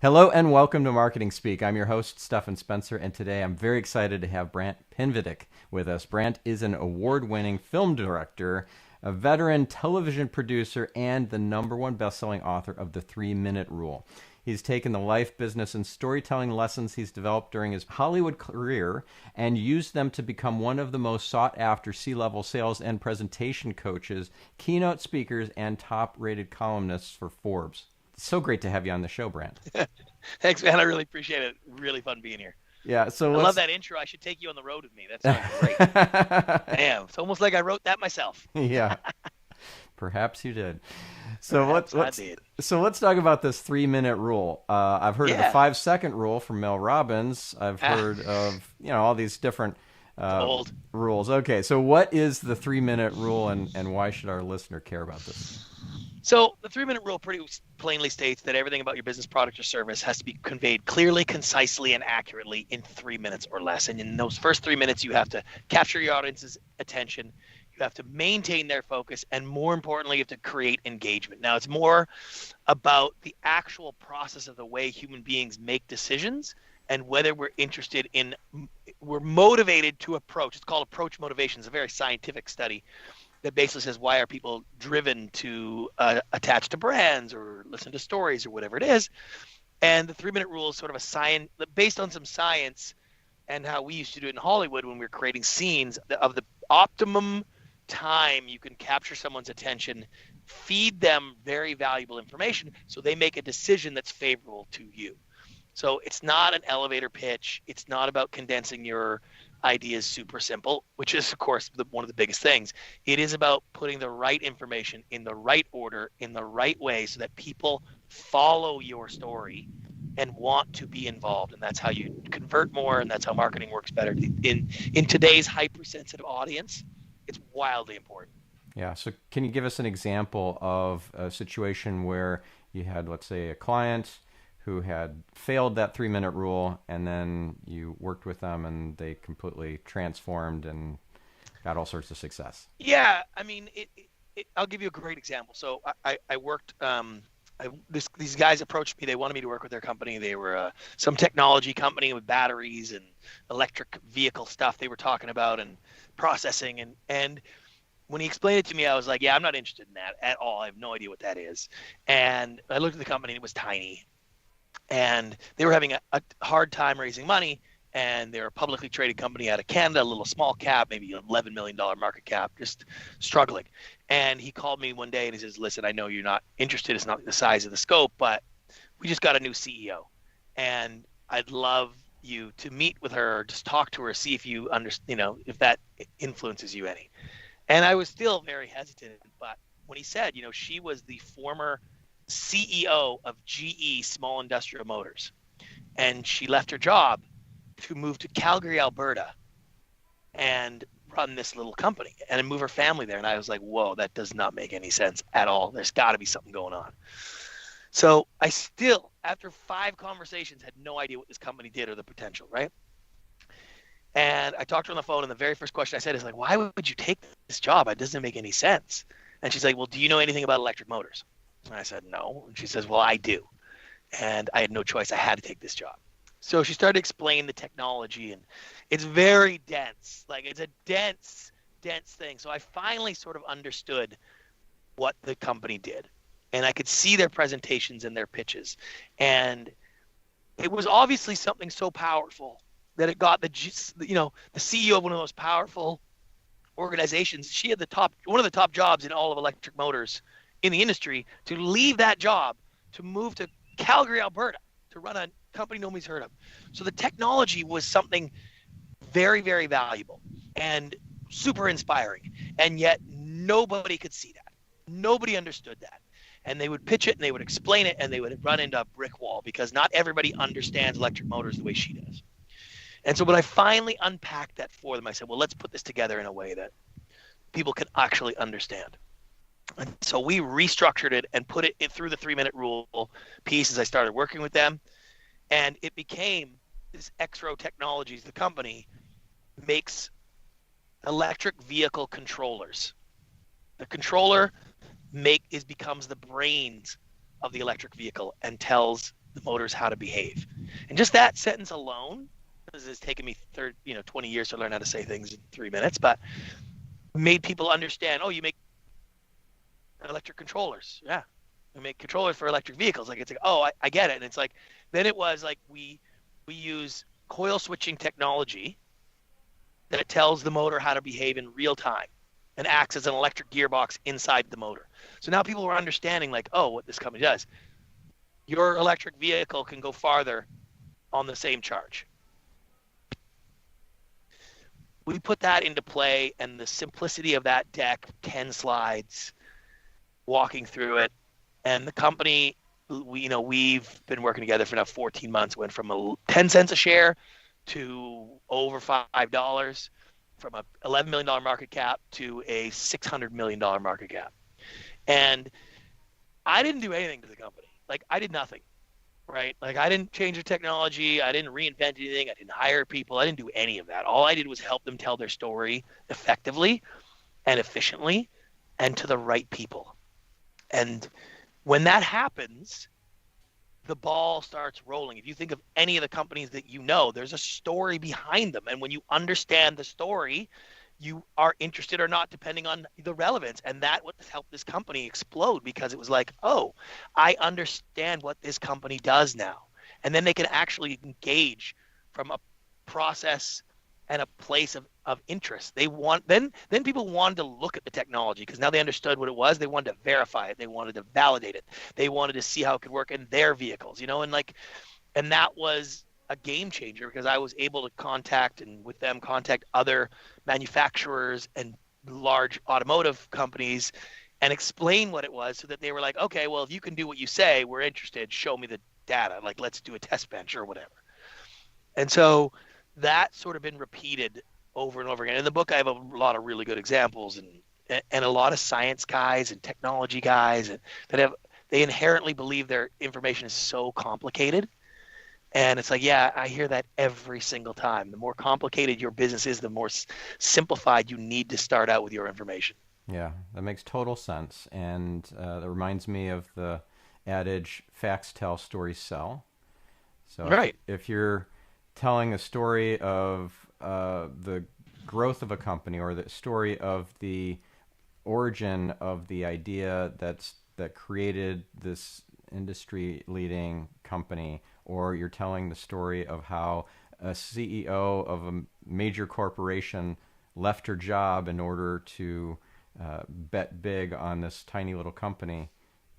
Hello and welcome to Marketing Speak. I'm your host, Stefan Spencer, and today I'm very excited to have Brant Pinvidic with us. Brant is an award-winning film director, a veteran television producer, and the #1 best-selling author of The 3-Minute Rule. He's taken the life, business, and storytelling lessons he's developed during his Hollywood career and used them to become one of the most sought-after C-level sales and presentation coaches, keynote speakers, and top-rated columnists for Forbes. It's so great to have you on the show, Brant. Thanks, man. I really appreciate it. Really fun being here. Yeah, so I love that intro. I should take you on the road with me. That sounds great. Damn, it's almost like I wrote that myself. Yeah, perhaps you did. So let's did. so let's talk about this 3-minute rule. I've heard of the 5-second rule from Mel Robbins. I've heard of all these different old rules. Okay, so what is the 3-minute rule, and why should our listener care about this? So the 3-minute rule pretty plainly states that everything about your business, product, or service has to be conveyed clearly, concisely, and accurately in 3 minutes or less. And in those first 3 minutes, you have to capture your audience's attention. You have to maintain their focus. And more importantly, you have to create engagement. Now, it's more about the actual process of the way human beings make decisions and whether we're motivated to approach. It's called approach motivation. It's a very scientific study that basically says, why are people driven to attach to brands or listen to stories or whatever it is. And the 3-minute rule is sort of a science based on some science and how we used to do it in Hollywood when we were creating scenes of the optimum time you can capture someone's attention, feed them very valuable information so they make a decision that's favorable to you. So it's not an elevator pitch. It's not about condensing your ideas super simple, which is, of course, one of the biggest things. It is about putting the right information in the right order, in the right way, so that people follow your story and want to be involved. And that's how you convert more, and that's how marketing works better. In today's hypersensitive audience, it's wildly important. Yeah, so can you give us an example of a situation where you had, let's say, a client who had failed that 3-minute rule, and then you worked with them and they completely transformed and got all sorts of success? Yeah, I mean, I'll give you a great example. So I worked, these guys approached me. They wanted me to work with their company. They were some technology company with batteries and electric vehicle stuff they were talking about and processing. And when he explained it to me, I was like, yeah, I'm not interested in that at all. I have no idea what that is. And I looked at the company, and it was tiny. And they were having a hard time raising money, and they're a publicly traded company out of Canada, a little small cap, maybe $11 million market cap, just struggling. And he called me one day and he says, listen, I know you're not interested. It's not the size of the scope, but we just got a new CEO, and I'd love you to meet with her, just talk to her, see if you understand, if that influences you any. And I was still very hesitant, but when he said, she was the former CEO of GE Small Industrial Motors, and she left her job to move to Calgary, Alberta, and run this little company and move her family there. And I was like, whoa, that does not make any sense at all. There's got to be something going on. So I still, after 5 conversations, had no idea what this company did or the potential, right? And I talked to her on the phone, and the very first question I said is like, why would you take this job? It doesn't make any sense. And she's like, well, do you know anything about electric motors? And I said, no. And she says, well, I do. And I had no choice. I had to take this job. So she started to explain the technology, and it's very dense. Like, it's a dense thing. So I finally sort of understood what the company did. And I could see their presentations and their pitches. And it was obviously something so powerful that it got the CEO of one of the most powerful organizations. She had one of the top jobs in all of electric motors in the industry, to leave that job to move to Calgary, Alberta, to run a company nobody's heard of. So the technology was something very, very valuable and super inspiring. And yet nobody could see that. Nobody understood that. And they would pitch it and they would explain it, and they would run into a brick wall because not everybody understands electric motors the way she does. And so when I finally unpacked that for them, I said, well, let's put this together in a way that people can actually understand. And so we restructured it and put it through the 3-minute rule piece as I started working with them. And it became this X-Row Technologies, the company, makes electric vehicle controllers. The controller becomes the brains of the electric vehicle and tells the motors how to behave. And just that sentence alone, because it's taken me 20 years to learn how to say things in 3 minutes, but made people understand, oh, you make electric controllers. Yeah. We make controllers for electric vehicles. Like, it's like, oh, I get it. And it's like, then it was like, we use coil switching technology that tells the motor how to behave in real time and acts as an electric gearbox inside the motor. So now people are understanding, like, oh, what this company does. Your electric vehicle can go farther on the same charge. We put that into play, and the simplicity of that deck, 10 slides, walking through it, and the company, we've been working together for now 14 months, went from 10 cents a share to over $5, from a $11 million market cap to a $600 million market cap. And I didn't do anything to the company. Like, I did nothing, right? Like, I didn't change the technology. I didn't reinvent anything. I didn't hire people. I didn't do any of that. All I did was help them tell their story effectively and efficiently and to the right people. And when that happens, the ball starts rolling. If you think of any of the companies that you know, there's a story behind them. And when you understand the story, you are interested or not, depending on the relevance. And that what helped this company explode, because it was like, oh, I understand what this company does now. And then they can actually engage from a process and a place of interest. They want then people wanted to look at the technology, because now they understood what it was. They wanted to verify it. They wanted to validate it. They wanted to see how it could work in their vehicles, and that was a game changer, because I was able to contact other manufacturers and large automotive companies and explain what it was, so that they were like, okay, well, if you can do what you say, we're interested. Show me the data. Like, let's do a test bench or whatever. And so that's sort of been repeated over and over again. In the book, I have a lot of really good examples, and a lot of science guys and technology guys they inherently believe their information is so complicated. And it's like, yeah, I hear that every single time. The more complicated your business is, the more simplified you need to start out with your information. Yeah, that makes total sense. And that reminds me of the adage, facts tell, stories sell. So Right. if you're telling a story of the growth of a company, or the story of the origin of the idea that created this industry-leading company, or you're telling the story of how a CEO of a major corporation left her job in order to bet big on this tiny little company,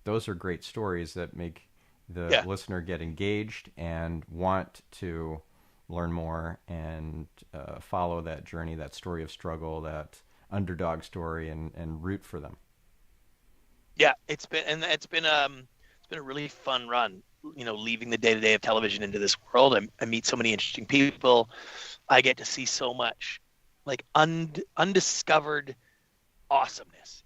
those are great stories that make the Yeah. listener get engaged and want to learn more and follow that journey, that story of struggle, that underdog story, and root for them. Yeah. It's been a really fun run, leaving the day-to-day of television into this world. I meet so many interesting people. I get to see so much, like, undiscovered awesomeness,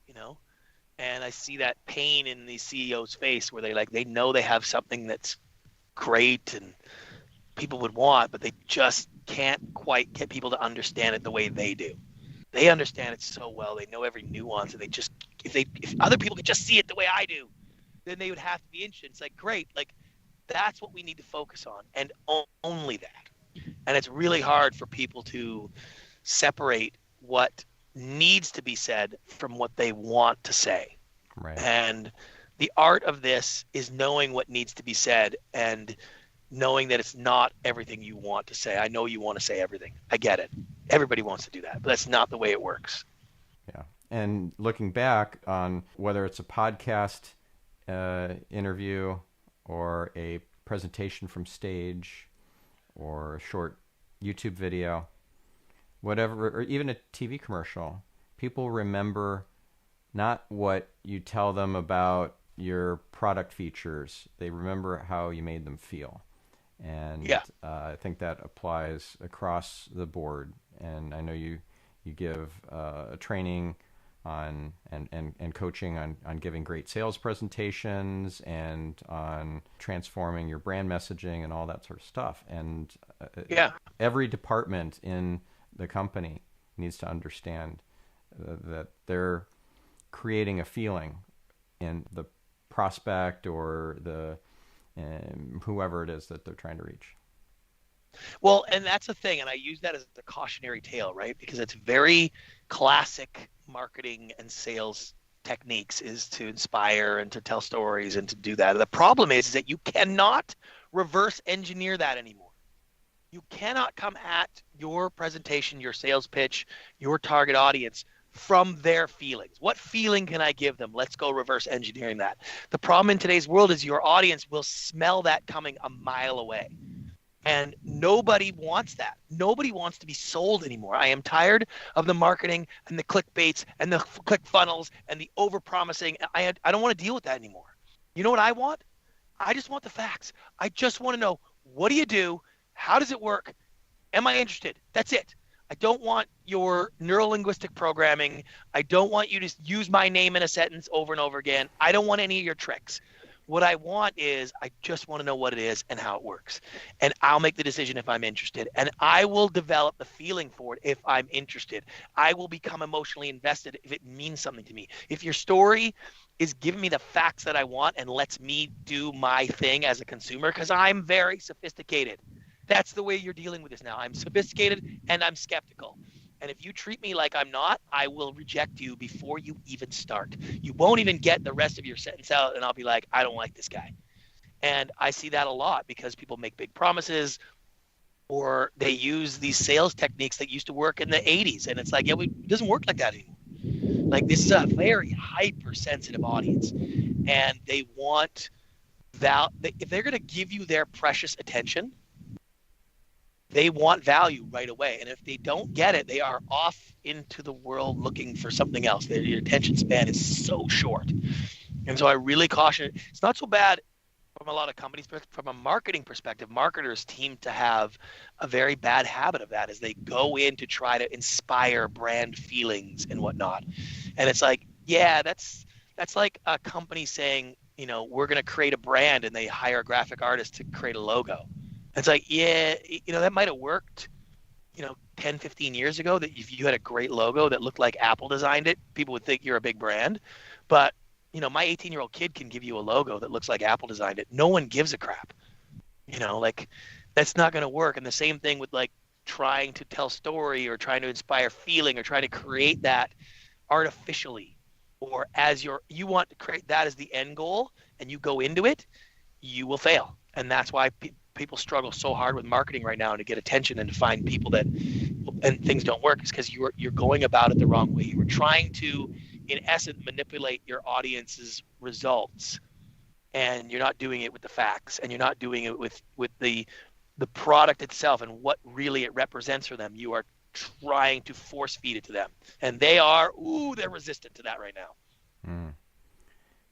and I see that pain in these CEOs' face, where they know they have something that's great and people would want, but they just can't quite get people to understand it the way they do. They understand it so well. They know every nuance, and if other people could just see it the way I do, then they would have to be interested. It's like, great, like, that's what we need to focus on, and only that. And it's really hard for people to separate what needs to be said from what they want to say. Right. And the art of this is knowing what needs to be said, and knowing that it's not everything you want to say. I know you want to say everything. I get it. Everybody wants to do that, but that's not the way it works. Yeah. And looking back on whether it's a podcast interview, or a presentation from stage, or a short YouTube video, whatever, or even a TV commercial, people remember not what you tell them about your product features. They remember how you made them feel. And Yeah. I think that applies across the board. And I know you give training on and coaching on giving great sales presentations, and on transforming your brand messaging and all that sort of stuff. And Yeah. every department in the company needs to understand that they're creating a feeling in the prospect or the whoever it is that they're trying to reach. Well, and that's the thing, and I use that as a cautionary tale, right? Because it's very classic marketing and sales techniques is to inspire and to tell stories and to do that. The problem is that you cannot reverse engineer that anymore. You cannot come at your presentation, your sales pitch, your target audience from their feelings. What feeling can I give them? Let's go reverse engineering that. The problem in today's world is your audience will smell that coming a mile away. And nobody wants that. Nobody wants to be sold anymore. I am tired of the marketing and the clickbaits and the click funnels and the overpromising. I don't want to deal with that anymore. You know what I want? I just want the facts. I just want to know, what do you do? How does it work? Am I interested? That's it. I don't want your neurolinguistic programming. I don't want you to use my name in a sentence over and over again. I don't want any of your tricks. What I want is I just want to know what it is and how it works. And I'll make the decision if I'm interested. And I will develop the feeling for it if I'm interested. I will become emotionally invested if it means something to me. If your story is giving me the facts that I want and lets me do my thing as a consumer, because I'm very sophisticated. That's the way you're dealing with this now. I'm sophisticated and I'm skeptical. And if you treat me like I'm not, I will reject you before you even start. You won't even get the rest of your sentence out, and I'll be like, I don't like this guy. And I see that a lot because people make big promises or they use these sales techniques that used to work in the 80s. And it's like, yeah, it doesn't work like that anymore. Like, this is a very hypersensitive audience. And they want if they're going to give you their precious attention, they want value right away. And if they don't get it, they are off into the world looking for something else. Their attention span is so short. And so I really caution, it's not so bad from a lot of companies, but from a marketing perspective, marketers seem to have a very bad habit of that as they go in to try to inspire brand feelings and whatnot. And it's like, yeah, that's like a company saying, you know, we're going to create a brand, and they hire a graphic artist to create a logo. It's like, yeah, you know, that might have worked, 10, 15 years ago, that if you had a great logo that looked like Apple designed it, people would think you're a big brand. But, my 18-year-old kid can give you a logo that looks like Apple designed it. No one gives a crap. Like, that's not going to work. And the same thing with, like, trying to tell story or trying to inspire feeling or trying to create that artificially, or as you want to create that as the end goal and you go into it, you will fail. And that's why people struggle so hard with marketing right now, and to get attention and to find people and things don't work, is because you're going about it the wrong way. You were trying to, in essence, manipulate your audience's results, and you're not doing it with the facts, and you're not doing it with the product itself and what really it represents for them. You are trying to force feed it to them, and they're resistant to that right now. Mm.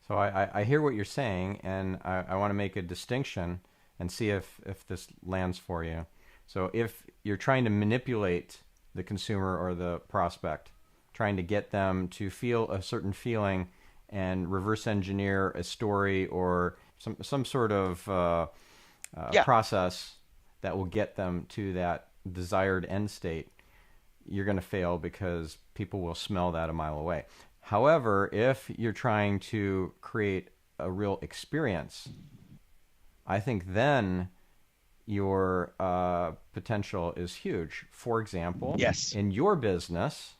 So I hear what you're saying, and I want to make a distinction and see if this lands for you. So if you're trying to manipulate the consumer or the prospect, trying to get them to feel a certain feeling and reverse engineer a story or some sort of process that will get them to that desired end state, you're going to fail because people will smell that a mile away. However, if you're trying to create a real experience, I think then your potential is huge. For example, yes, in your business,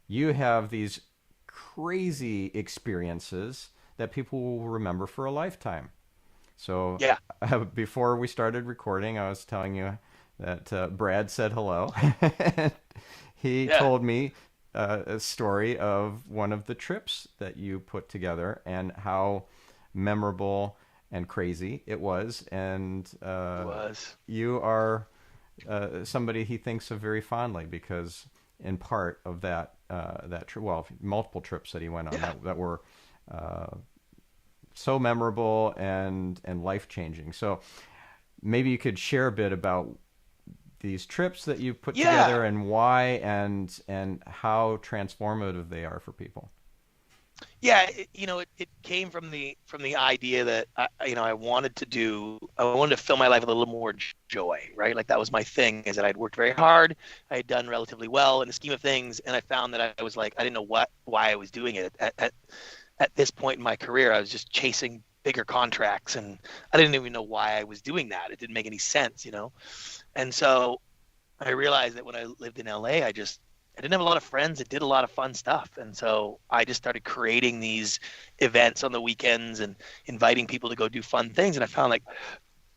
you have these crazy experiences that people will remember for a lifetime. So before we started recording, I was telling you that Brad said hello. He told me a story of one of the trips that you put together and how memorable and crazy it was. And you are somebody he thinks of very fondly because in part of that trip, multiple trips that he went on that were so memorable and life-changing. So maybe you could share a bit about these trips that you put together and why and how transformative they are for people. Yeah, it came from the idea that I wanted to fill my life with a little more joy, right? Like, that was my thing, is that I'd worked very hard, I had done relatively well in the scheme of things, and I found that I was like, I didn't know why I was doing it. At this point in my career, I was just chasing bigger contracts, and I didn't even know why I was doing that. It didn't make any sense, you know. And so I realized that when I lived in LA, I didn't have a lot of friends that did a lot of fun stuff. And so I just started creating these events on the weekends and inviting people to go do fun things. And I found like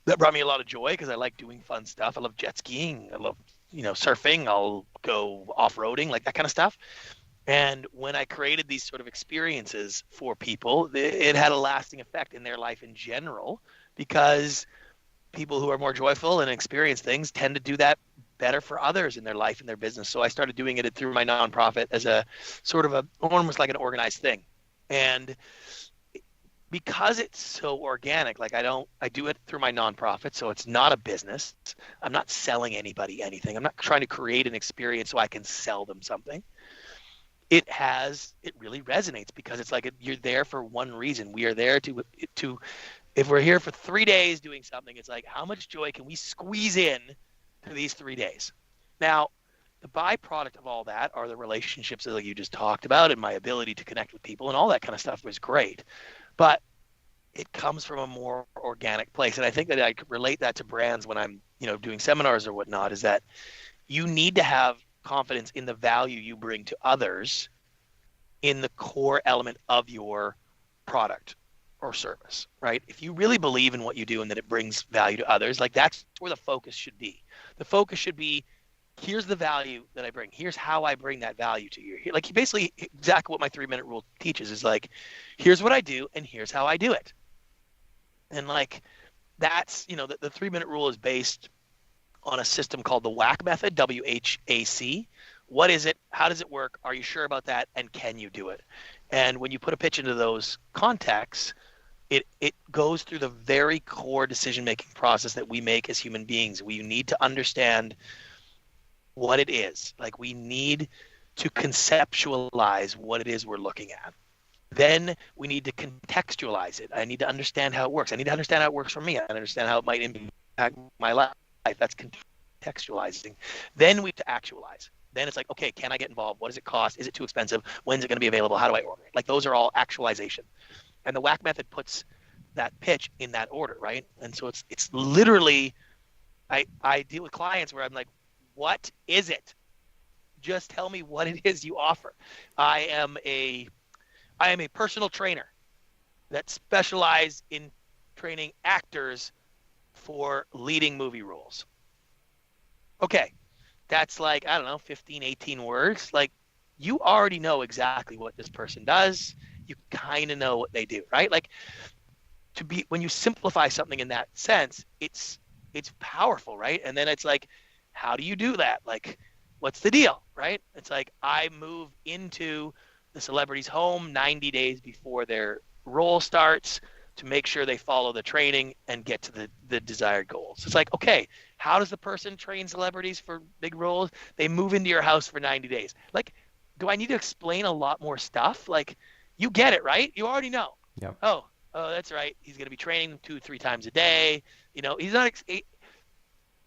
that brought me a lot of joy because I like doing fun stuff. I love jet skiing. I love, surfing. I'll go off-roading, like that kind of stuff. And when I created these sort of experiences for people, it had a lasting effect in their life in general, because people who are more joyful and experience things tend to do that better for others in their life and their business. So I started doing it through my nonprofit as a sort of almost like an organized thing. And because it's so organic, like I do it through my nonprofit, so it's not a business. I'm not selling anybody anything. I'm not trying to create an experience so I can sell them something. It really resonates because it's like you're there for one reason. We are there to if we're here for 3 days doing something, it's like, how much joy can we squeeze in to these 3 days? Now, the byproduct of all that are the relationships that you just talked about, and my ability to connect with people and all that kind of stuff was great. But it comes from a more organic place. And I think that I could relate that to brands when I'm, doing seminars or whatnot, is that you need to have confidence in the value you bring to others in the core element of your product or service, right? If you really believe in what you do and that it brings value to others, like that's where the focus should be. The focus should be, here's the value that I bring. Here's how I bring that value to you. Like basically exactly what my 3-minute rule teaches is like, here's what I do and here's how I do it. And like, that's, the 3-minute rule is based on a system called the WHAC method, WHAC. What is it? How does it work? Are you sure about that? And can you do it? And when you put a pitch into those contexts, it goes through the very core decision-making process that we make as human beings. We need to understand what it is. Like, we need to conceptualize what it is we're looking at. Then we need to contextualize it. I need to understand how it works. I need to understand how it works for me. I understand how it might impact my life. That's contextualizing. Then we have to actualize. Then it's like, okay, can I get involved? What does it cost? Is it too expensive? When's it going to be available? How do I order it? Like, those are all actualization. And the WHAC method puts that pitch in that order, right? And so it's literally, I deal with clients where I'm like, what is it? Just tell me what it is you offer. I am a personal trainer that specializes in training actors for leading movie roles. Okay, that's like, I don't know, 15, 18 words. Like, you already know exactly what this person does. You kind of know what they do, right? Like, when you simplify something in that sense, it's powerful, right? And then it's like, how do you do that? Like, what's the deal, right? It's like, I move into the celebrity's home 90 days before their role starts to make sure they follow the training and get to the desired goals. It's like, okay, how does the person train celebrities for big roles? They move into your house for 90 days. Like, do I need to explain a lot more stuff? Like, you get it, right? You already know. Yep. Oh, that's right. He's going to be training them 2-3 times a day. He's not.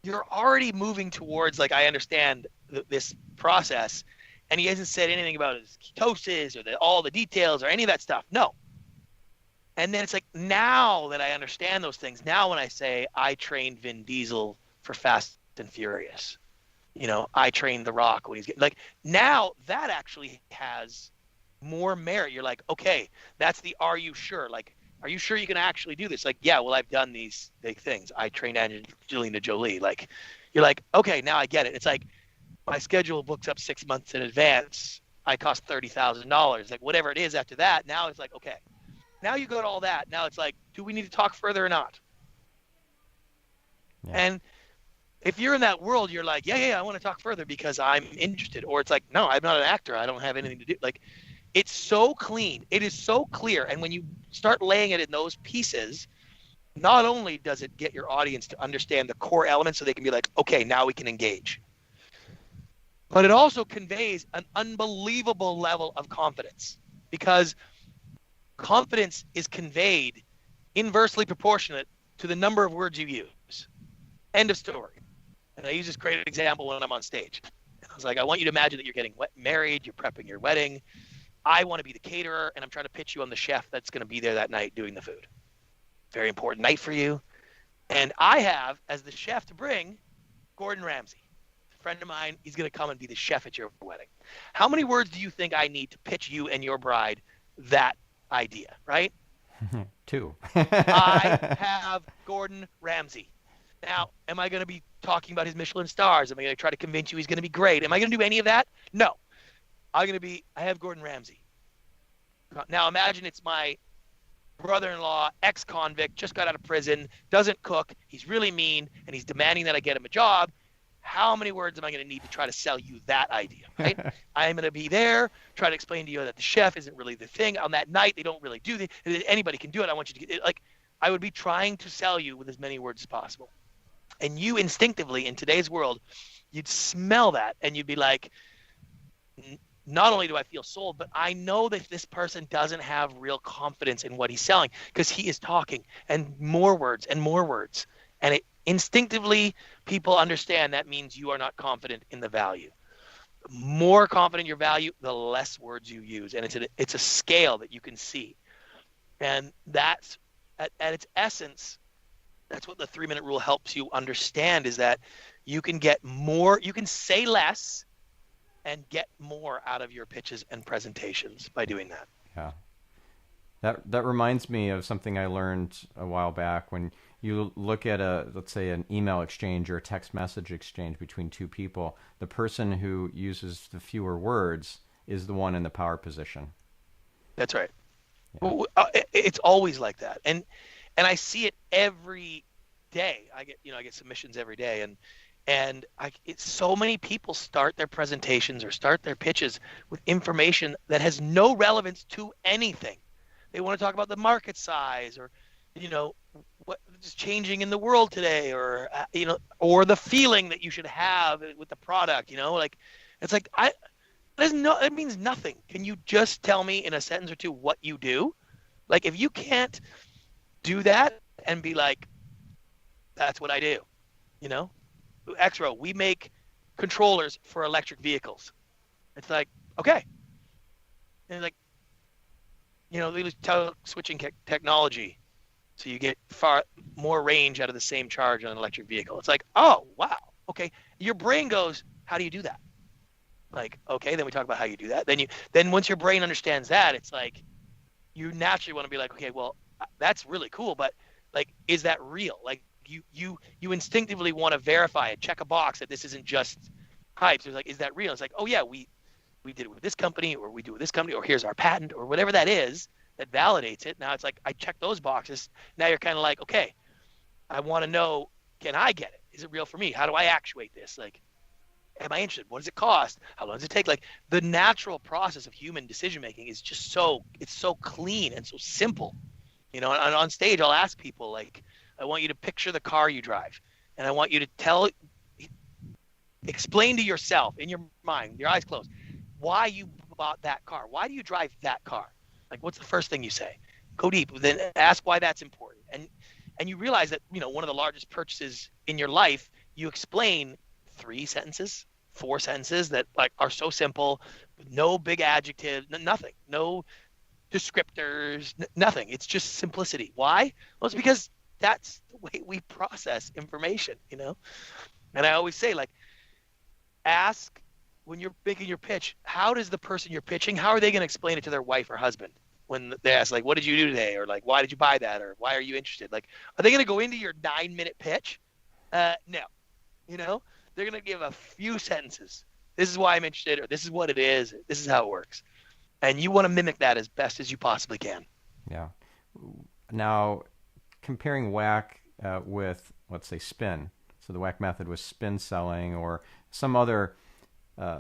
You're already moving towards, like, I understand this process, and he hasn't said anything about his ketosis or all the details or any of that stuff. No. And then it's like, now that I understand those things, now when I say I trained Vin Diesel for Fast and Furious, I trained The Rock when he's getting, like, now that actually has more merit. You're like, okay, that's the, are you sure? Like, are you sure you can actually do this? Like, yeah, well, I've done these big things. I trained Angelina Jolie. Like, you're like, okay, now I get it. It's like, my schedule books up 6 months in advance. I cost $30,000. Like, whatever it is after that, now it's like, okay. Now you go to all that. Now it's like, do we need to talk further or not? Yeah. And if you're in that world, you're like, yeah, I want to talk further because I'm interested. Or it's like, no, I'm not an actor. I don't have anything to do. Like, it's so clean. It is so clear. And when you start laying it in those pieces, not only does it get your audience to understand the core elements so they can be like, okay, now we can engage, but it also conveys an unbelievable level of confidence, because confidence is conveyed inversely proportionate to the number of words you use. End of story. And I use this great example when I'm on stage. I was like, I want you to imagine that you're getting married, you're prepping your wedding. I want to be the caterer, and I'm trying to pitch you on the chef that's going to be there that night doing the food. very important night for you. And I have, as the chef to bring, Gordon Ramsay. A friend of mine, he's going to come and be the chef at your wedding. How many words do you think I need to pitch you and your bride that idea, right? 2. I have Gordon Ramsay. Now, am I going to be talking about his Michelin stars? Am I going to try to convince you he's going to be great? Am I going to do any of that? No. I have Gordon Ramsay. Now, imagine it's my brother-in-law, ex-convict, just got out of prison, doesn't cook, he's really mean, and he's demanding that I get him a job. How many words am I going to need to try to sell you that idea, right? I'm going to be there, try to explain to you that the chef isn't really the thing. On that night, they don't really do it. Anybody can do it. I want you to get it. Like, I would be trying to sell you with as many words as possible. And you instinctively, in today's world, you'd smell that, and you'd be like, not only do I feel sold, but I know that this person doesn't have real confidence in what he's selling because he is talking and more words and more words. And it instinctively, people understand that means you are not confident in the value. The more confident in your value, the less words you use. And it's a scale that you can see. And that's at its essence, that's what the 3-minute rule helps you understand, is that you can get more, you can say less and get more out of your pitches and presentations by doing that. Yeah. That reminds me of something I learned a while back. When you look at let's say an email exchange or a text message exchange between two people, the person who uses the fewer words is the one in the power position. That's right. Yeah. It's always like that. And I see it every day. I get submissions every day, and so many people start their presentations or start their pitches with information that has no relevance to anything. They want to talk about the market size, or what is changing in the world today, or or the feeling that you should have with the product. Like, it's like it means nothing. Can you just tell me in a sentence or two what you do? Like, if you can't do that and be like, that's what I do, X-Row, we make controllers for electric vehicles. It's like, okay. And like, they use switching technology, so you get far more range out of the same charge on an electric vehicle. It's like, oh, wow, okay. Your brain goes, how do you do that? Like, okay, then we talk about how you do that. Then once your brain understands that, it's like, you naturally want to be like, okay, well, that's really cool, but like, is that real? Like, you instinctively want to verify it, check a box that this isn't just hype. So it's like, is that real? It's like, oh yeah, we did it with this company, or we do it with this company, or here's our patent, or whatever that is that validates it. Now it's like, I check those boxes. Now you're kind of like, okay, I want to know, can I get it? Is it real for me? How do I actuate this? Like, am I interested? What does it cost? How long does it take? Like, the natural process of human decision making is just it's so clean and so simple. And on stage, I'll ask people, like, I want you to picture the car you drive, and I want you to explain to yourself in your mind, your eyes closed, why you bought that car. Why do you drive that car? Like, what's the first thing you say? Go deep, then ask why that's important. And you realize that, one of the largest purchases in your life, you explain 3 sentences, 4 sentences that like are so simple, no big adjective, nothing, no descriptors, nothing. It's just simplicity. Why? Well, it's because that's the way we process information, And I always say, like, ask when you're making your pitch, how does the person you're pitching, how are they going to explain it to their wife or husband when they ask, like, what did you do today? Or like, why did you buy that? Or why are you interested? Like, are they going to go into your 9-minute pitch? No. They're going to give a few sentences. This is why I'm interested, or this is what it is. This is how it works. And you want to mimic that as best as you possibly can. Yeah. Now, comparing whack with, let's say, spin. So the whack method was spin selling, or some other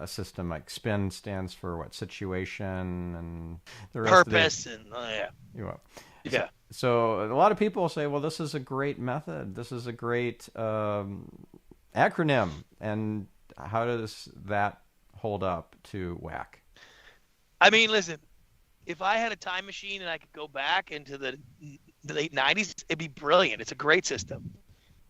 system like spin stands for what? Situation and the rest purpose of it. And yeah. So a lot of people say, well, this is a great method. This is a great acronym. And how does that hold up to whack? I mean, listen, if I had a time machine and I could go back into the late 90s, it'd be brilliant. It's a great system.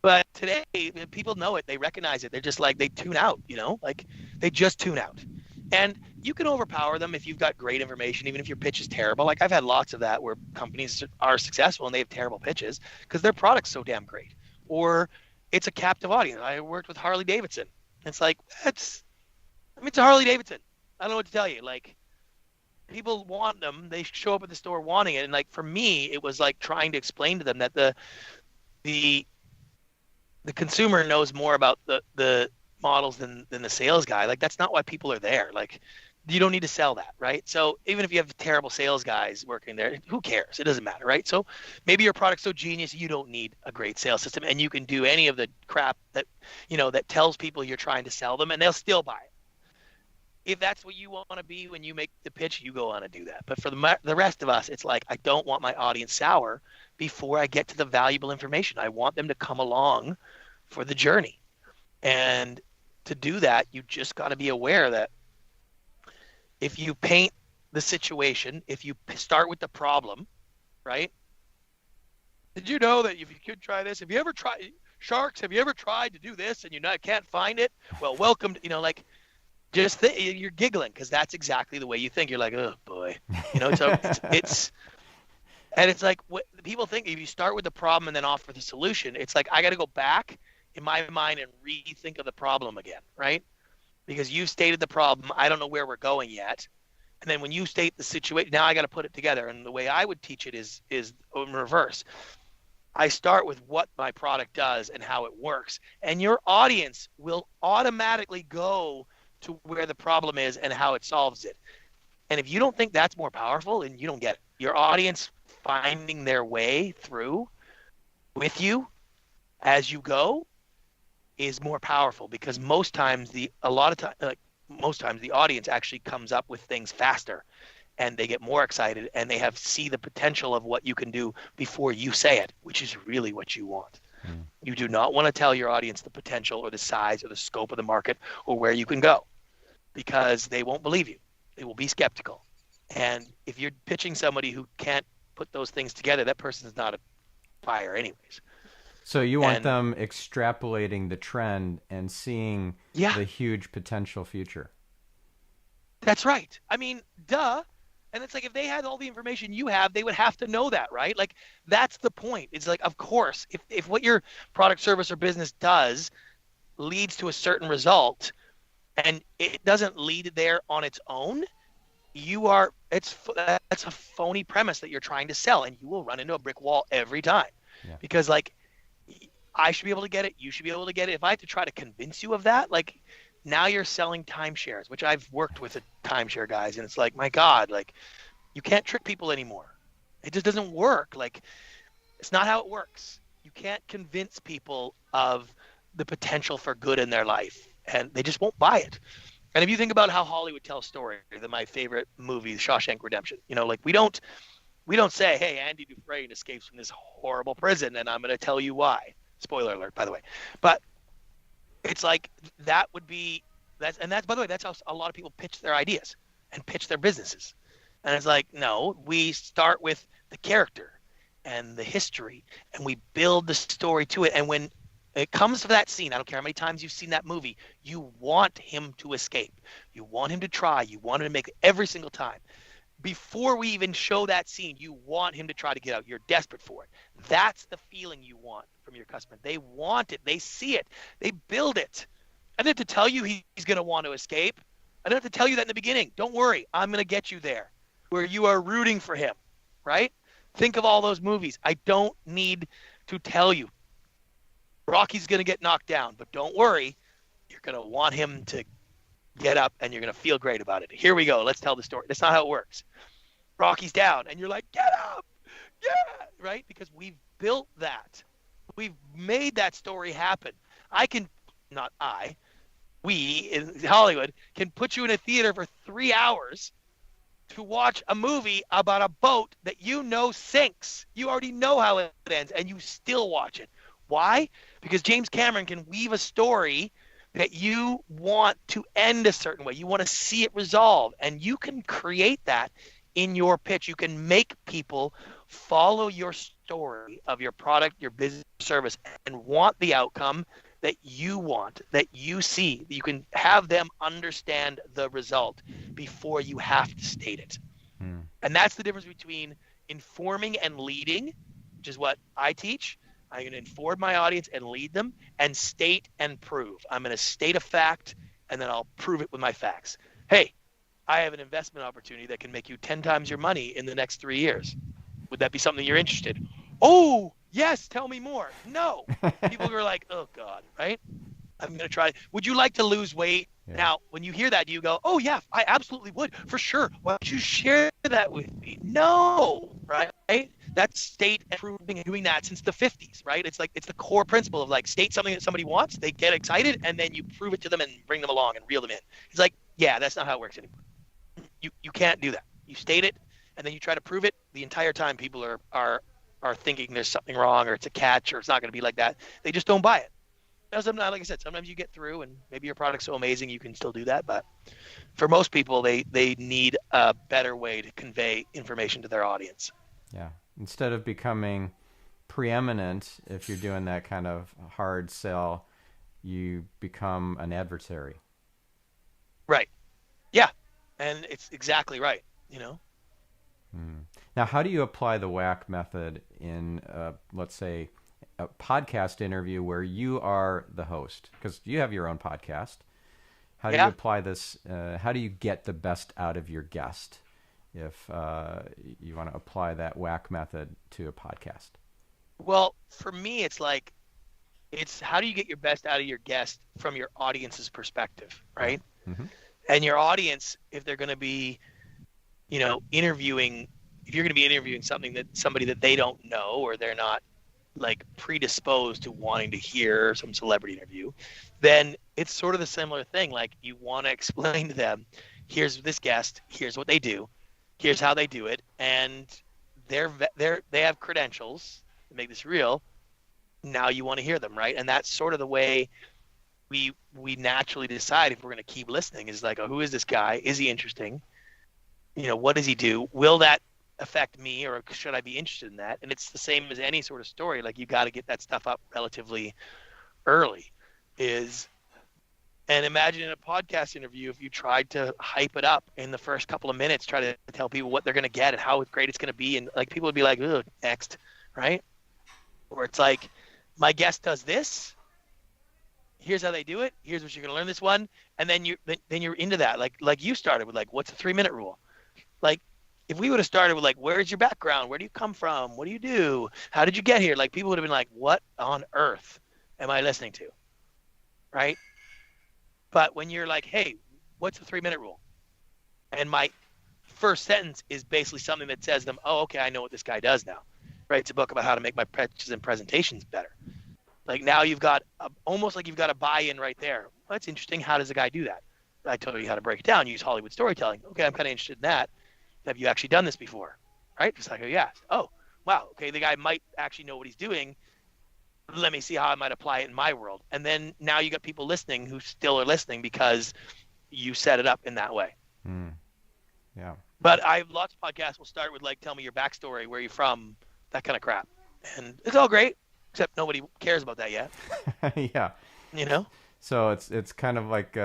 But today, people know it. They recognize it. They're just like, they tune out, like they just tune out. And you can overpower them if you've got great information, even if your pitch is terrible. Like I've had lots of that where companies are successful and they have terrible pitches because their product's so damn great. Or it's a captive audience. I worked with Harley Davidson. It's like, it's a Harley Davidson. I don't know what to tell you. Like, people want them. They show up at the store wanting it. And like for me, it was like trying to explain to them that the consumer knows more about the models than the sales guy. Like that's not why people are there. Like you don't need to sell that, right? So even if you have terrible sales guys working there, who cares? It doesn't matter, right? So maybe your product's so genius you don't need a great sales system, and you can do any of the crap that that tells people you're trying to sell them, and they'll still buy it. If that's what you want to be when you make the pitch, you go on and do that. But for the rest of us, it's like I don't want my audience sour before I get to the valuable information. I want them to come along for the journey, and to do that, you just got to be aware that if you paint the situation, if you start with the problem, right? Did you know that if you could try this, have you ever tried sharks? Have you ever tried to do this and can't find it? Well, welcome to, like just you're giggling because that's exactly the way you think. You're like, oh boy, so it's and it's like what people think if you start with the problem and then offer the solution, it's like I got to go back in my mind and rethink of the problem again, right? Because you've stated the problem. I don't know where we're going yet. And then when you state the situation, now I got to put it together. And the way I would teach it is in reverse. I start with what my product does and how it works. And your audience will automatically go to where the problem is and how it solves it. And if you don't think that's more powerful, then you don't get it. Your audience finding their way through with you as you go is more powerful because most times the audience actually comes up with things faster and they get more excited and they see the potential of what you can do before you say it, which is really what you want. You do not want to tell your audience the potential or the size or the scope of the market or where you can go because they won't believe you. They will be skeptical. And if you're pitching somebody who can't put those things together, that person is not a buyer anyways. So you want them extrapolating the trend and seeing the huge potential future. That's right. I mean, duh. And it's like if they had all the information you have, they would have to know that, right? Like that's the point. It's like, of course, if what your product, service, or business does leads to a certain result and it doesn't lead there on its own, that's a phony premise that you're trying to sell, and you will run into a brick wall every time. Yeah. Because like I should be able to get it, you should be able to get it. If I have to try to convince you of that, like now you're selling timeshares, which I've worked with the timeshare guys, and it's like, my God, like you can't trick people anymore. It just doesn't work. Like it's not how it works. You can't convince people of the potential for good in their life, and they just won't buy it. And if you think about how Hollywood tells stories, my favorite movie, Shawshank Redemption, like we don't say, hey, Andy Dufresne escapes from this horrible prison, and I'm going to tell you why. Spoiler alert, by the way. But it's like that's by the way, that's how a lot of people pitch their ideas and pitch their businesses. And it's like, no, we start with the character and the history, and we build the story to it. And when it comes to that scene, I don't care how many times you've seen that movie, you want him to escape. You want him to try. You want him to make it every single time. Before we even show that scene, you want him to try to get out. You're desperate for it. That's the feeling you want from your customer. They want it. They see it. They build it. I didn't have to tell you he's going to want to escape. I didn't have to tell you that in the beginning. Don't worry. I'm going to get you there where you are rooting for him, right? Think of all those movies. I don't need to tell you. Rocky's going to get knocked down, but don't worry. You're going to want him to get up and you're going to feel great about it. Here we go. Let's tell the story. That's not how it works. Rocky's down and you're like, get up. Yeah. Right. Because we've built that. We've made that story happen. We in Hollywood can put you in a theater for 3 hours to watch a movie about a boat that sinks. You already know how it ends and you still watch it. Why? Because James Cameron can weave a story that you want to end a certain way. You want to see it resolve, and you can create that in your pitch. You can make people follow your story of your product, your business, service, and want the outcome that you want, that you see, that you can have them understand the result before you have to state it. Hmm. And that's the difference between informing and leading, which is what I teach. I'm going to inform my audience and lead them, and state and prove. I'm going to state a fact, and then I'll prove it with my facts. Hey, I have an investment opportunity that can make you 10 times your money in the next 3 years. Would that be something you're interested in? Oh, yes, tell me more. No. People are like, oh, God, right? I'm going to try. Would you like to lose weight? Yeah. Now, when you hear that, do you go, oh, yeah, I absolutely would, for sure. Why don't you share that with me? No, right? That's state and proving and doing that since the 50s, right? It's like, it's the core principle of like state something that somebody wants, they get excited, and then you prove it to them and bring them along and reel them in. It's like, yeah, that's not how it works anymore. You can't do that. You state it, and then you try to prove it. The entire time people are thinking there's something wrong, or it's a catch, or it's not going to be like that. They just don't buy it. Now, sometimes, like I said, sometimes you get through, and maybe your product's so amazing you can still do that. But for most people, they need a better way to convey information to their audience. Yeah. Instead of becoming preeminent, if you're doing that kind of hard sell, you become an adversary. Right. Yeah. And it's exactly right, you know? Now, how do you apply the WAC method in, let's say, a podcast interview where you are the host? Because you have your own podcast. How do you apply this? How do you get the best out of your guest if you want to apply that WAC method to a podcast? Well, for me, it's like, it's how do you get your best out of your guest from your audience's perspective, right? Mm-hmm. And your audience, if they're going to be, if you're going to be interviewing somebody that they don't know, or they're not like predisposed to wanting to hear some celebrity interview, then it's sort of the similar thing. Like, you want to explain to them, here's this guest, here's what they do, here's how they do it, and they have credentials to make this real. Now you want to hear them, right? And that's sort of the way we naturally decide if we're going to keep listening, is like, oh, who is this guy? Is he interesting? What does he do? Will that affect me, or should I be interested in that? And it's the same as any sort of story. Like, you got to get that stuff up relatively early. And imagine in a podcast interview, if you tried to hype it up in the first couple of minutes, try to tell people what they're going to get and how great it's going to be, and like, people would be like, ugh, next, right? Or it's like, my guest does this, here's how they do it, here's what you're going to learn this one, and then you're into that. Like you started with, like, what's the 3-minute rule? Like, if we would have started with, like, where's your background, where do you come from, what do you do, how did you get here, like, people would have been like, what on earth am I listening to, right? But when you're like, hey, what's the 3-minute rule, and my first sentence is basically something that says to them, oh, okay, I know what this guy does now, right? It's a book about how to make my pitches and presentations better. Like, now you've got almost like you've got a buy-in right there. Well, that's interesting. How does a guy do that? I told you how to break it down. Use Hollywood storytelling. Okay, I'm kind of interested in that. Have you actually done this before? Right? Just like, oh, yeah. Oh, wow. Okay, the guy might actually know what he's doing. Let me see how I might apply it in my world. And then now you got people listening who still are listening because you set it up in that way. Yeah. But lots of podcasts will start with, like, tell me your backstory, where you're from, that kind of crap. And it's all great, except nobody cares about that yet. Yeah. So it's kind of like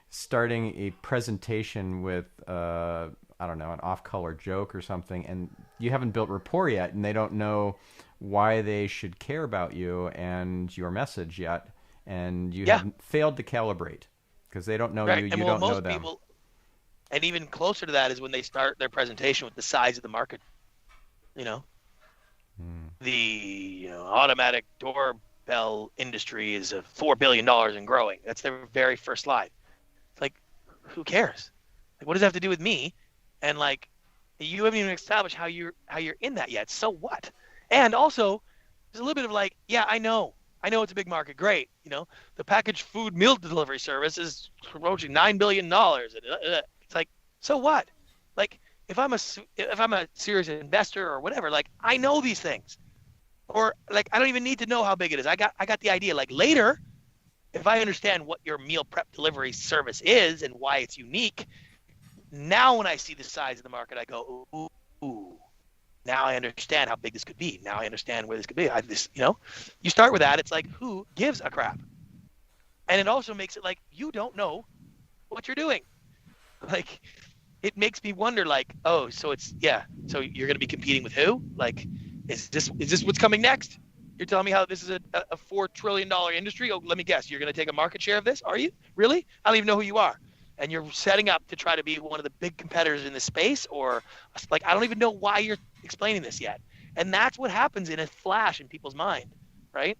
starting a presentation with I don't know, an off-color joke or something, and you haven't built rapport yet, and they don't know why they should care about you and your message yet, and you have failed to calibrate because they don't know you, you don't know them. People, and even closer to that is when they start their presentation with the size of the market. The automatic doorbell industry is $4 billion and growing. That's their very first slide. It's like, who cares? Like, what does that have to do with me? And like, you haven't even established how you're in that yet. So what? And also, there's a little bit of like, yeah, I know it's a big market. Great. The packaged food meal delivery service is approaching $9 billion. It's like, so what? Like, if I'm a serious investor or whatever, like, I know these things, or like, I don't even need to know how big it is. I got the idea. Like, later, if I understand what your meal prep delivery service is and why it's unique, now when I see the size of the market, I go, ooh, now I understand how big this could be. Now I understand where this could be. You start with that. It's like, who gives a crap? And it also makes it like you don't know what you're doing. Like it makes me wonder, like, oh, so it's yeah, so you're going to be competing with who? Like, is this what's coming next? You're telling me how this is a $4 trillion industry? Oh, let me guess, you're going to take a market share of this? Are you really? I don't even know who you are, and you're setting up to try to be one of the big competitors in this space, or like I don't even know why you're explaining this yet. And that's what happens in a flash in people's mind, right?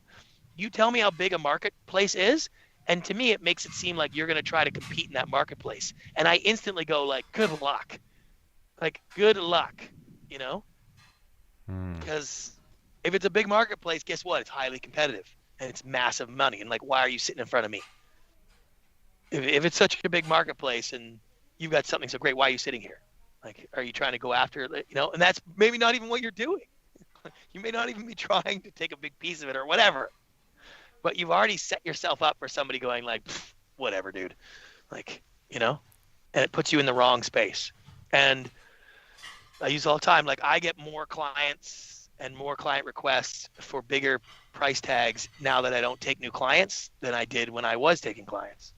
You tell me how big a marketplace is, and to me it makes it seem like you're going to try to compete in that marketplace, and I instantly go like good luck, like good luck, you know, Hmm. because if it's a big marketplace, guess what, it's highly competitive and it's massive money, and like why are you sitting in front of me if it's such a big marketplace and you've got something so great, why are you sitting here? Like, are you trying to go after it, you know? And that's maybe not even what you're doing. You may not even be trying to take a big piece of it or whatever, but you've already set yourself up for somebody going like, whatever, dude. Like, you know, and it puts you in the wrong space. And I use all the time, like I get more clients and more client requests for bigger price tags now that I don't take new clients than I did when I was taking clients.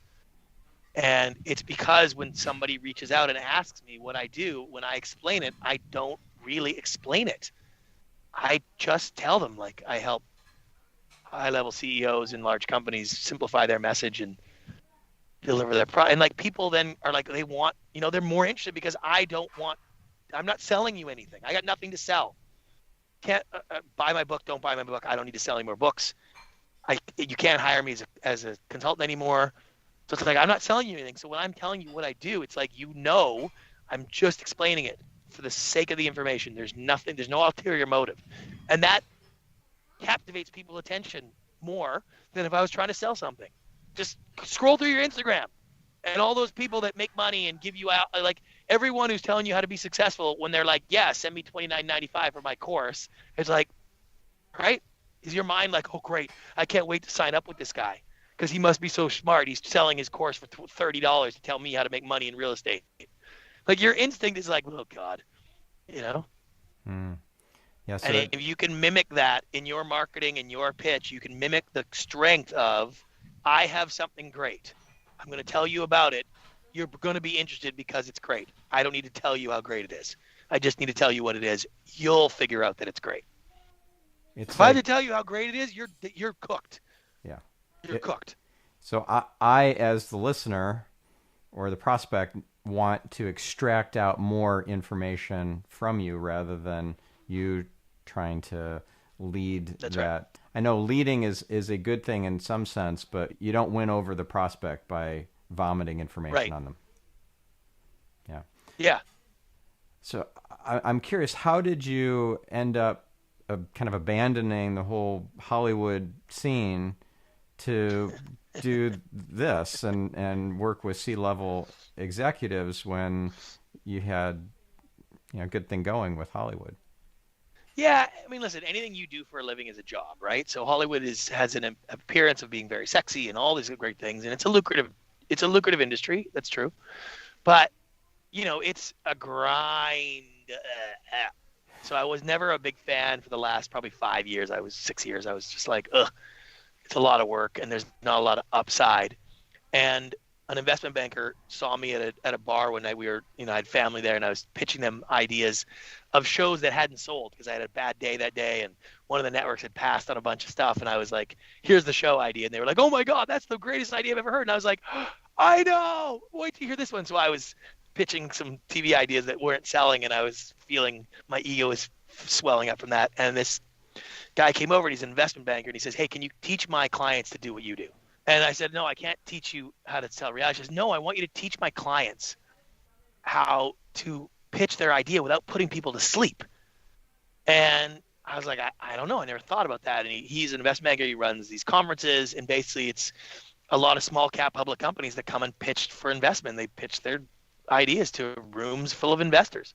And it's because when somebody reaches out and asks me what I do, when I explain it, I don't really explain it. I just tell them like I help high level CEOs in large companies simplify their message and deliver their product. And like people then are like, they want, you know, they're more interested because I'm not selling you anything. I got nothing to sell. Can't buy my book. Don't buy my book. I don't need to sell any more books. You can't hire me as a consultant anymore. So it's like, I'm not selling you anything. So when I'm telling you what I do, it's like, you know, I'm just explaining it for the sake of the information. There's no ulterior motive. And that captivates people's attention more than if I was trying to sell something. Just scroll through your Instagram and all those people that make money and give you out, like everyone who's telling you how to be successful, when they're like, yeah, send me $29.95 for my course. It's like, right? Is your mind like, oh, great, I can't wait to sign up with this guy because he must be so smart. He's selling his course for $30 to tell me how to make money in real estate. Like your instinct is like, oh God, you know? Hmm. Yeah. So And if you can mimic that in your marketing and your pitch, you can mimic the strength of, I have something great. I'm going to tell you about it. You're going to be interested because it's great. I don't need to tell you how great it is. I just need to tell you what it is. You'll figure out that it's great. it's If I had like, to tell you how great it is, you're cooked. yeah. You're cooked. So I, as the listener or the prospect, want to extract out more information from you rather than you trying to lead That's that. right. I know leading is a good thing in some sense, but you don't win over the prospect by vomiting information Right. on them. Yeah. Yeah. So I'm curious, how did you end up kind of abandoning the whole Hollywood scene to do this and work with C-level executives when you had, you know, a good thing going with Hollywood? Yeah, I mean, listen, anything you do for a living is a job, right? So Hollywood has an appearance of being very sexy and all these great things, and it's a lucrative industry. That's true, but you know, it's a grind. So I was never a big fan for the last probably 5 years. I was 6 years. I was just like, ugh, it's a lot of work and there's not a lot of upside. And an investment banker saw me at a bar one night. We were, you know, I had family there, and I was pitching them ideas of shows that hadn't sold because I had a bad day that day, and one of the networks had passed on a bunch of stuff. And I was like, "Here's the show idea," and they were like, "Oh my God, that's the greatest idea I've ever heard." And I was like, "I know, wait to hear this one." So I was pitching some TV ideas that weren't selling, and I was feeling my ego was swelling up from that. And this guy came over, and he's an investment banker, and he says, "Hey, can you teach my clients to do what you do?" And I said, "No, I can't teach you how to sell reality." She says, "No, I want you to teach my clients how to pitch their idea without putting people to sleep." And I was like, I don't know. I never thought about that. And he's an investment banker. He runs these conferences, and basically it's a lot of small cap public companies that come and pitch for investment. They pitch their ideas to rooms full of investors.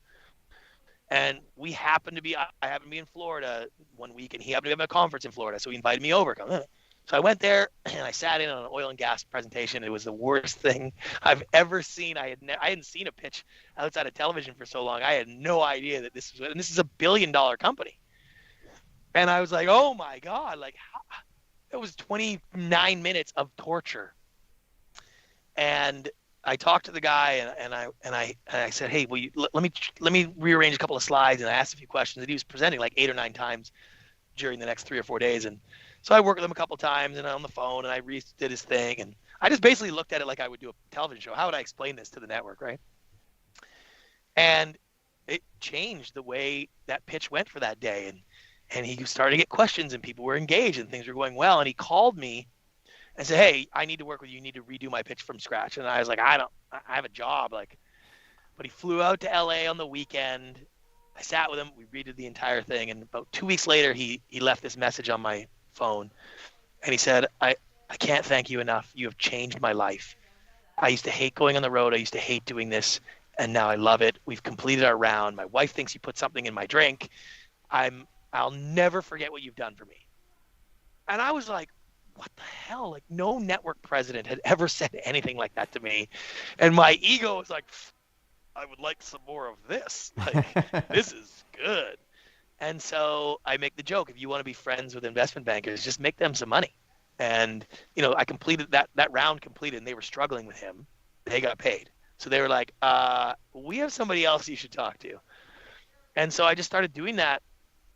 And we happened to be, I happened to be in Florida one week, and he happened to be at a conference in Florida. So he invited me over. So I went there, and I sat in on an oil and gas presentation. It was the worst thing I've ever seen. I hadn't seen a pitch outside of television for so long. I had no idea that this is $1 billion company. And I was like, oh my God, like it was 29 minutes of torture. And I talked to the guy, and I said, hey, will you let me rearrange a couple of slides, and I asked a few questions, and he was presenting like 8 or 9 times during the next 3 or 4 days, and so I worked with him a couple of times and on the phone, and I redid his thing, and I just basically looked at it like I would do a television show. How would I explain this to the network, right? And it changed the way that pitch went for that day, and he started to get questions, and people were engaged, and things were going well, and he called me and said, hey, I need to work with you. You need to redo my pitch from scratch. And I was like, I have a job. Like, but he flew out to LA on the weekend. I sat with him. We redid the entire thing. And about 2 weeks later, he left this message on my phone. And he said, I can't thank you enough. You have changed my life. I used to hate going on the road. I used to hate doing this. And now I love it. We've completed our round. My wife thinks you put something in my drink. I'll never forget what you've done for me. And I was like, what the hell? Like, no network president had ever said anything like that to me. And my ego was like, I would like some more of this. Like, this is good. And so I make the joke, if you want to be friends with investment bankers, just make them some money. And, I completed that round completed, and they were struggling with him. They got paid. So they were like, we have somebody else you should talk to. And so I just started doing that.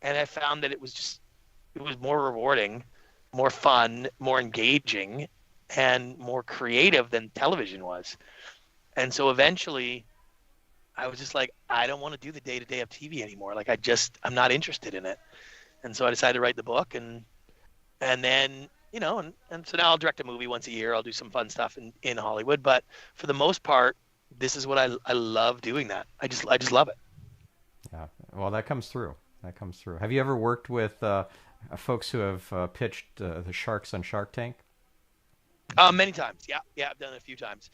And I found that it was more rewarding, more fun, more engaging, and more creative than television was. And so eventually I was just like, I don't want to do the day-to-day of TV anymore. Like, I'm not interested in it. And so I decided to write the book, and then, and so now I'll direct a movie once a year. I'll do some fun stuff in Hollywood. But for the most part, this is what I love doing that. I just love it. Yeah. Well, that comes through. Have you ever worked with folks who have pitched the sharks on Shark Tank? Many times. Yeah, I've done it a few times.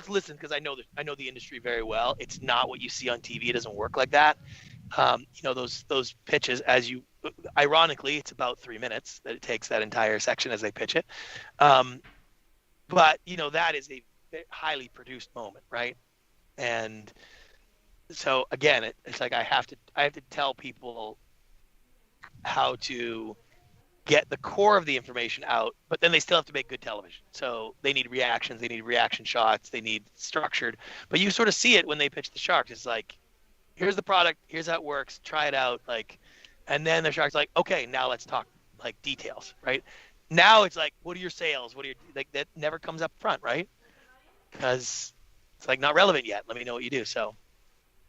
Listen, because I know the industry very well. It's not what you see on TV. It doesn't work like that. Those pitches, ironically, it's about 3 minutes that it takes, that entire section as they pitch it. But that is a highly produced moment, right? And so again, it's like I have to tell people how to get the core of the information out, but then they still have to make good television. So they need reactions, they need reaction shots, they need structured. But you sort of see it when they pitch the sharks. It's like, here's the product, here's how it works, try it out, and then the shark's like, okay, now let's talk details, right? Now it's like, what are your sales? That never comes up front, right? Because it's not relevant yet. Let me know what you do. So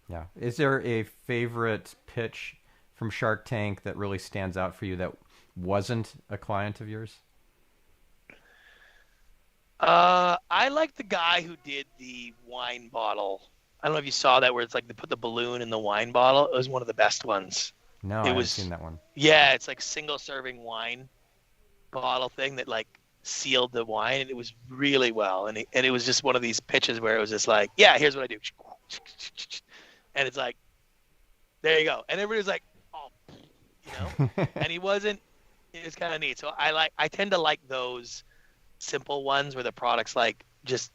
yeah. Is there a favorite pitch from Shark Tank that really stands out for you that wasn't a client of yours? I like the guy who did the wine bottle. I don't know if you saw that, where it's like they put the balloon in the wine bottle. It was one of the best ones. No, I haven't seen that one. Yeah, it's like single serving wine bottle thing that sealed the wine, and it was really well. And it was just one of these pitches where it was just like, yeah, here's what I do. And it's like, there you go. And everybody's like, oh, and it was kind of neat. So I tend to like those simple ones where the product's like, just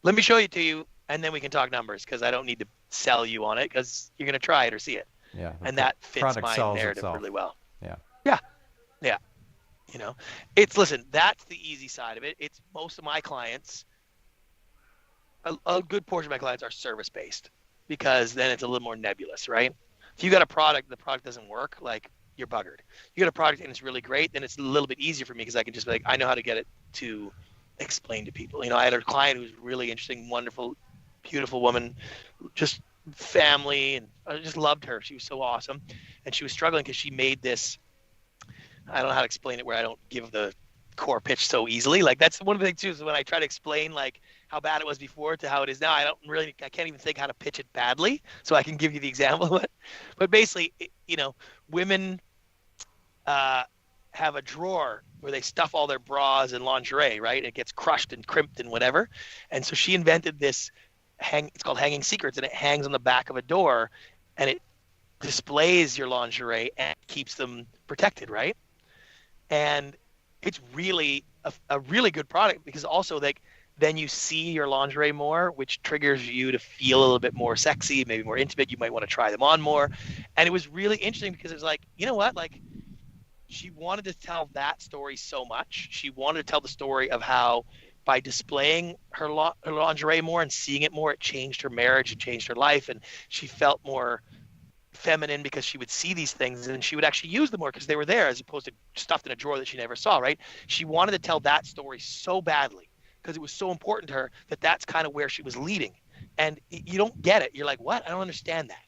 let me show it to you, and then we can talk numbers, because I don't need to sell you on it, because you're going to try it or see it. Yeah. And that fits my narrative really well. Yeah. Yeah. Yeah. Listen, that's the easy side of it. It's most of my clients, a good portion of my clients are service-based, because then it's a little more nebulous, right? If you got a product, the product doesn't work, you're buggered. You got a product and it's really great, then it's a little bit easier for me, because I can just be like, I know how to get it to explain to people. I had a client who was really interesting, wonderful, beautiful woman, just family, and I just loved her. She was so awesome. And she was struggling because she made this, I don't know how to explain it where I don't give the core pitch so easily. That's one of the things too, is when I try to explain how bad it was before to how it is now, I can't even think how to pitch it badly. So I can give you the example of it. But basically, women have a drawer where they stuff all their bras and lingerie, right? It gets crushed and crimped and whatever. And so she invented this it's called Hanging Secrets, and it hangs on the back of a door, and it displays your lingerie and keeps them protected, right? And it's really a really good product, because also then you see your lingerie more, which triggers you to feel a little bit more sexy, maybe more intimate. You might want to try them on more. And it was really interesting, because it was like, you know what? She wanted to tell that story so much. She wanted to tell the story of how by displaying her lingerie more and seeing it more, it changed her marriage, it changed her life, and she felt more feminine because she would see these things and she would actually use them more because they were there as opposed to stuffed in a drawer that she never saw, right? She wanted to tell that story so badly because it was so important to her that that's kind of where she was leading. And you don't get it. You're like, what? I don't understand that.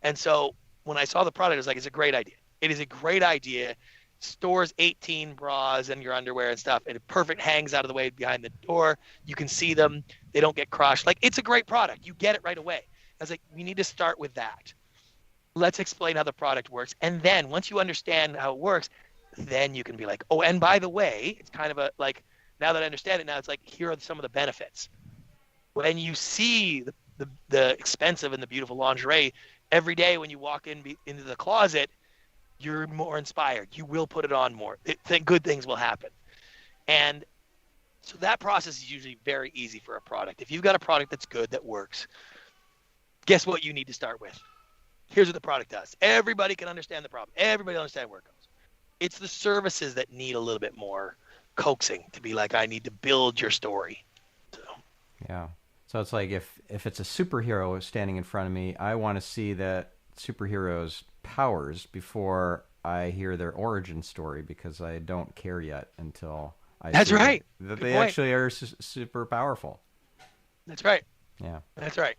And so when I saw the product, I was like, it's a great idea. It is a great idea. Stores 18 bras and your underwear and stuff, and it perfect hangs out of the way behind the door. You can see them. They don't get crushed. Like, it's a great product. You get it right away. I was like, we need to start with that. Let's explain how the product works. And then once you understand how it works, then you can be like, oh, and by the way, it's kind of a, like, now that I understand it now, it's like, here are some of the benefits. When you see the expensive and the beautiful lingerie, every day when you walk into the closet, you're more inspired. You will put it on more. Good things will happen. And so that process is usually very easy for a product. If you've got a product that's good, that works, guess what you need to start with? Here's what the product does. Everybody can understand the problem. Everybody understands where it goes. It's the services that need a little bit more coaxing to be like, I need to build your story. So. Yeah. So it's like if it's a superhero standing in front of me, I want to see that superhero's powers before I hear their origin story because I don't care yet until I That's see right. that Good they point. actually are super powerful. That's right. Yeah. That's right.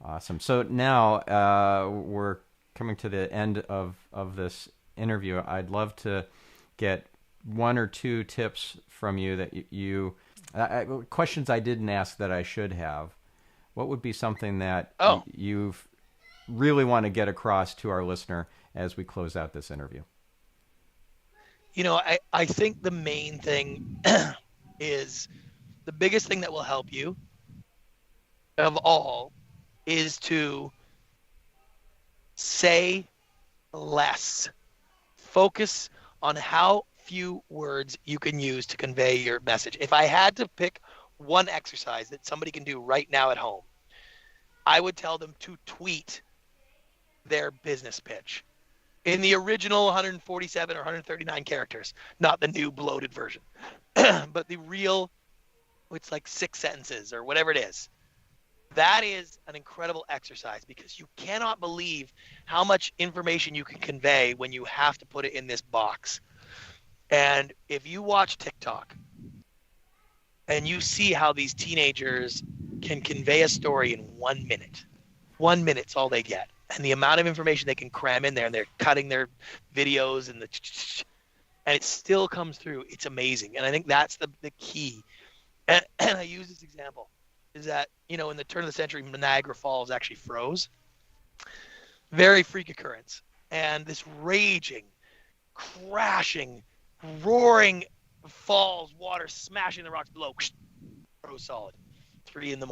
Awesome. So now we're coming to the end of this interview. I'd love to get one or two tips from you that you questions I didn't ask that I should have. What would be something that you really want to get across to our listener as we close out this interview? You know, I think the main thing is the biggest thing that will help you of all is to say less. Focus on how few words you can use to convey your message. If I had to pick one exercise that somebody can do right now at home, I would tell them to tweet their business pitch in the original 147 or 139 characters, not the new bloated version, but the real, it's like 6 sentences or whatever it is. That is an incredible exercise because you cannot believe how much information you can convey when you have to put it in this box. And if you watch TikTok and you see how these teenagers can convey a story in 1 minute, 1 minute's all they get. And the amount of information they can cram in there, and they're cutting their videos and it still comes through. It's amazing. And I think that's the key. And I use this example is that, you know, in the turn of the century, Niagara Falls actually froze. Very freak occurrence. And this raging, crashing, roaring falls, water smashing the rocks below, froze solid, 3 a.m.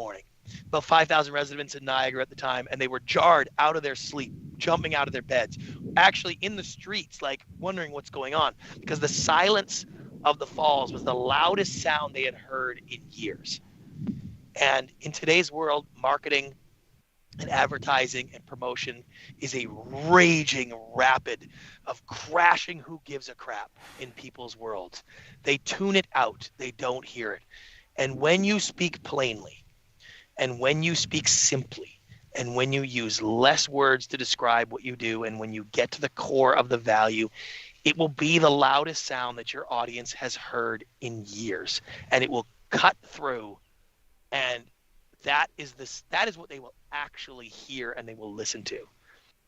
About 5,000 residents in Niagara at the time, and they were jarred out of their sleep, jumping out of their beds, actually in the streets, like wondering what's going on, because the silence of the falls was the loudest sound they had heard in years. And in today's world, marketing and advertising and promotion is a raging rapid of crashing who gives a crap in people's worlds. They tune it out. They don't hear it. And when you speak plainly, and when you speak simply, and when you use less words to describe what you do, and when you get to the core of the value, it will be the loudest sound that your audience has heard in years. And it will cut through, and that is what they will actually hear and they will listen to.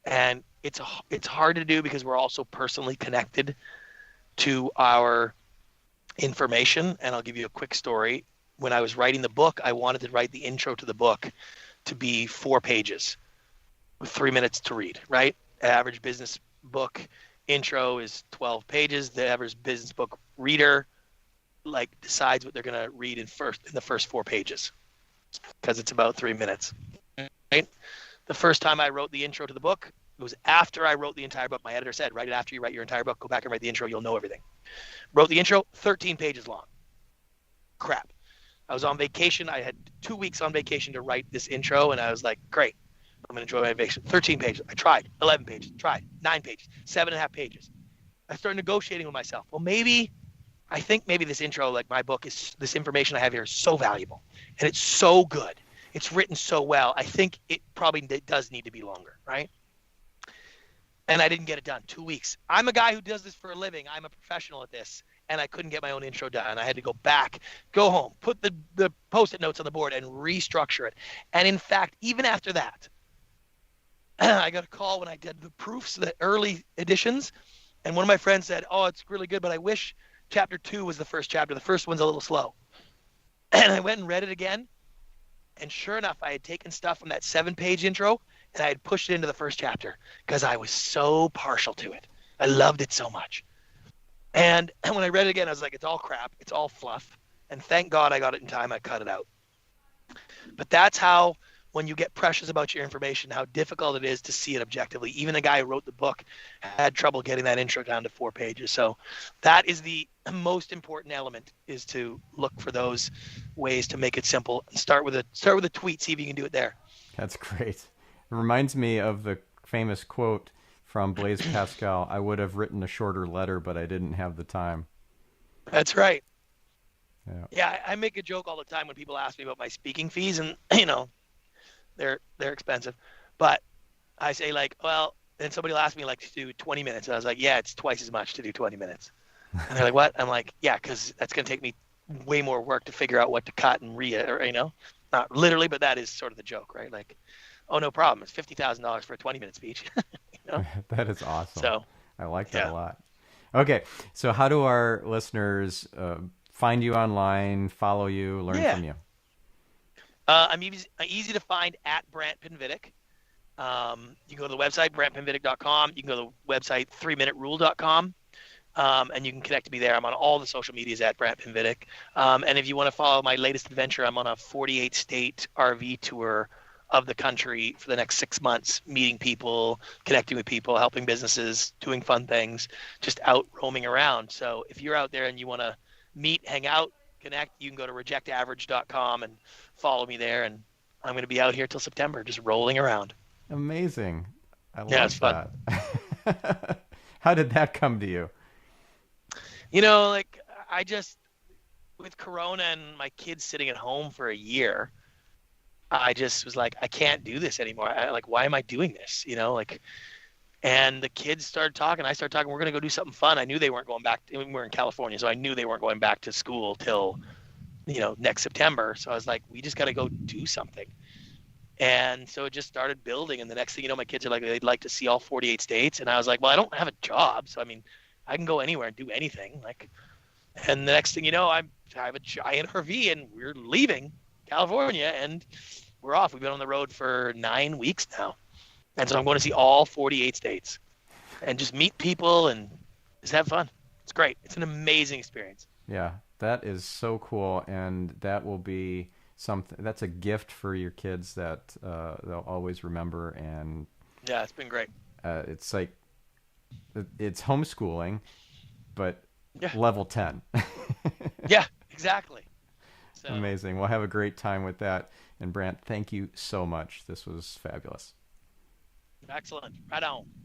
And it's hard to do because we're also personally connected to our information. And I'll give you a quick story. When I was writing the book, I wanted to write the intro to the book to be 4 pages with 3 minutes to read, right? Average business book intro is 12 pages. The average business book reader decides what they're going to read in the first 4 pages because it's about 3 minutes, right? The first time I wrote the intro to the book, it was after I wrote the entire book. My editor said, write it after you write your entire book. Go back and write the intro. You'll know everything. Wrote the intro, 13 pages long. Crap. I was on vacation. I had 2 weeks on vacation to write this intro, and I was like, great. I'm going to enjoy my vacation. 13 pages. I tried. 11 pages. Tried. 9 pages. 7.5 pages. I started negotiating with myself. Well, maybe I think maybe this intro, like my book, is this information I have here is so valuable and it's so good. It's written so well. I think it probably does need to be longer, right? And I didn't get it done. 2 weeks. I'm a guy who does this for a living. I'm a professional at this, and I couldn't get my own intro done. I had to go back, go home, put the post-it notes on the board, and restructure it. And in fact, even after that, I got a call when I did the proofs, the early editions, and one of my friends said, "Oh, it's really good, but I wish chapter 2 was the first chapter. The first one's a little slow." And I went and read it again, and sure enough, I had taken stuff from that 7-page intro and I had pushed it into the first chapter because I was so partial to it. I loved it so much. And when I read it again, I was like, it's all crap. It's all fluff. And thank God I got it in time. I cut it out. But that's how, when you get precious about your information, how difficult it is to see it objectively. Even the guy who wrote the book had trouble getting that intro down to 4 pages. So that is the most important element, is to look for those ways to make it simple. And start with a tweet, see if you can do it there. That's great. It reminds me of the famous quote from Blaise Pascal, "I would have written a shorter letter, but I didn't have the time." That's right. Yeah. Yeah, I make a joke all the time when people ask me about my speaking fees, and they're expensive, but I say like, well, then somebody will ask me like to do 20 minutes, and I was like, yeah, it's twice as much to do 20 minutes. And they're like, what? I'm like, yeah, because that's gonna take me way more work to figure out what to cut and not literally, but that is sort of the joke, right? Like, oh, no problem. It's $50,000 for a 20-minute speech. That is awesome. So I like that a lot. Okay, so how do our listeners find you online, follow you, learn from you? I'm easy to find at Brant Pinvidic. You can go to the website, brantpinvidic.com. You can go to the website, 3minuterule.com. And you can connect to me there. I'm on all the social medias at Brant Pinvidic. And if you want to follow my latest adventure, I'm on a 48-state RV tour of the country for the next 6 months, meeting people, connecting with people, helping businesses, doing fun things, just out roaming around. So if you're out there and you want to meet, hang out, connect, you can go to rejectaverage.com and follow me there. And I'm going to be out here till September, just rolling around. Amazing. I love it's fun. that. How did that come to you? Like I just, with Corona and my kids sitting at home for a year, I just was like, I can't do this anymore. Why am I doing this? And the kids started talking. I started talking. We're going to go do something fun. I knew they weren't going back. We're in California, so I knew they weren't going back to school till, next September. So I was like, we just got to go do something. And so it just started building. And the next thing you know, my kids are like, they'd like to see all 48 states. And I was like, well, I don't have a job. So, I can go anywhere and do anything. And the next thing you know, I have a giant RV and we're leaving California and we're off. We've been on the road for 9 weeks now. And so I'm going to see all 48 states and just meet people and just have fun. It's great. It's an amazing experience. Yeah, that is so cool. And that will be something, that's a gift for your kids that they'll always remember. And yeah, it's been great. It's like, it's homeschooling, but yeah. level 10. Yeah, exactly. So. Amazing. We'll have a great time with that. And Brant, thank you so much. This was fabulous. Excellent. Right on.